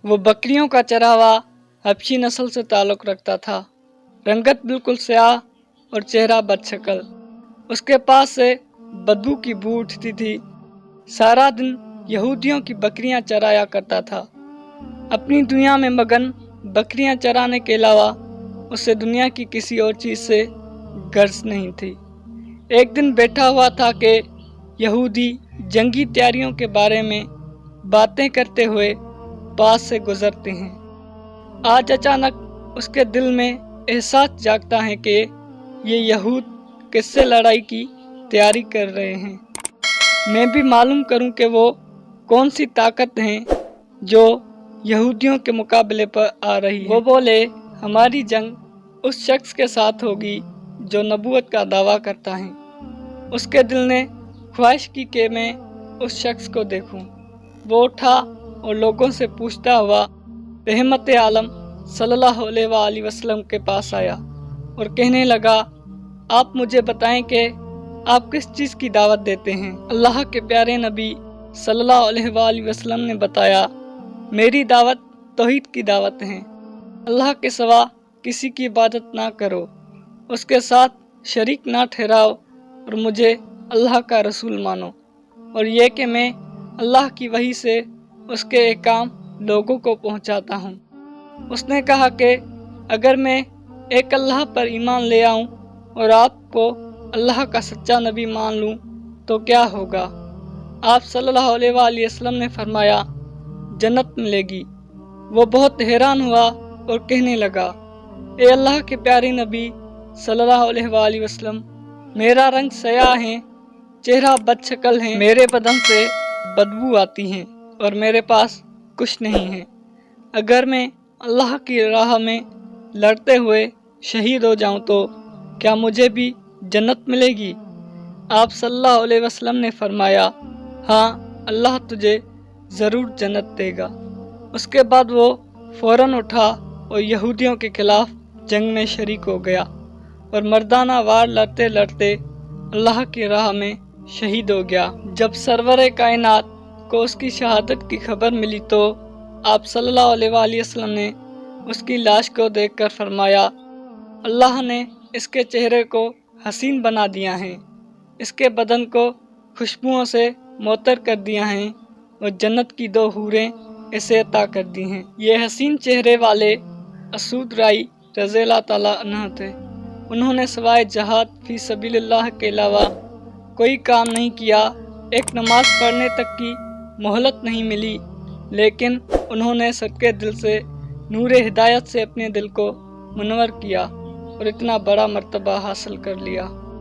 वो बकरियों का चरावा हबशी नस्ल से ताल्लुक़ रखता था। रंगत बिल्कुल स्याह और चेहरा बदशक्ल। उसके पास से बदबू की बू उठती थी। सारा दिन यहूदियों की बकरियां चराया करता था। अपनी दुनिया में मगन बकरियां चराने के अलावा उसे दुनिया की किसी और चीज़ से गर्ज नहीं थी। एक दिन बैठा हुआ था कि यहूदी जंगी तैयारियों के बारे में बातें करते हुए पास से गुजरते हैं। आज अचानक उसके दिल में एहसास जागता है कि ये यहूद किससे लड़ाई की तैयारी कर रहे हैं। मैं भी मालूम करूं कि वो कौन सी ताकत है जो यहूदियों के मुकाबले पर आ रही है। वो बोले, हमारी जंग उस शख्स के साथ होगी जो नबूवत का दावा करता है। उसके दिल ने ख्वाहिश की कि मैं उस शख्स को देखूं। वो उठा और लोगों से पूछता हुआ रहमत आलम सल्लल्लाहु अलैहि वसल्लम के पास आया और कहने लगा, आप मुझे बताएं कि आप किस चीज़ की दावत देते हैं। अल्लाह के प्यारे नबी सल्लल्लाहु अलैहि वसल्लम ने बताया, मेरी दावत तौहीद की दावत है। अल्लाह के सिवा किसी की इबादत ना करो, उसके साथ शरीक ना ठहराओ और मुझे अल्लाह का रसूल मानो, और ये कि मैं अल्लाह की वही से उसके एहकाम लोगों को पहुंचाता हूं। उसने कहा कि अगर मैं एक अल्लाह पर ईमान ले आऊं और आपको अल्लाह का सच्चा नबी मान लूं तो क्या होगा। आप सल्लल्लाहु अलैहि वसल्लम ने फरमाया, जन्नत मिलेगी। वो बहुत हैरान हुआ और कहने लगा, ए अल्लाह के प्यारे नबी सल्लल्लाहु अलैहि वसल्लम, मेरा रंग स्याह है, चेहरा बदशक्ल है, मेरे बदन से बदबू आती है और मेरे पास कुछ नहीं है। अगर मैं अल्लाह की राह में लड़ते हुए शहीद हो जाऊं तो क्या मुझे भी जन्नत मिलेगी। आप सल्लल्लाहु अलैहि वसल्लम ने फरमाया, हाँ, अल्लाह तुझे ज़रूर जन्नत देगा। उसके बाद वो फ़ौरन उठा और यहूदियों के खिलाफ जंग में शरीक हो गया और मर्दाना वार लड़ते लड़ते अल्लाह की राह में शहीद हो गया। जब सरवर कायनात को उसकी शहादत की खबर मिली तो आप सल्लल्लाहु अलैहि वसल्लम ने उसकी लाश को देखकर फरमाया, अल्लाह ने इसके चेहरे को हसीन बना दिया है, इसके बदन को खुशबुओं से मुअत्तर कर दिया है और जन्नत की 2 हूरें इसे अता कर दी हैं। ये हसीन चेहरे वाले असूद राई रज़ियल्लाहु ताला अन्हा थे। उन्होंने सवाए जहाद फी सबीलिल्लाह के अलावा कोई काम नहीं किया। एक नमाज पढ़ने तक की मोहलत नहीं मिली, लेकिन उन्होंने सच्चे दिल से नूरे हिदायत से अपने दिल को मुनव्वर किया और इतना बड़ा मर्तबा हासिल कर लिया।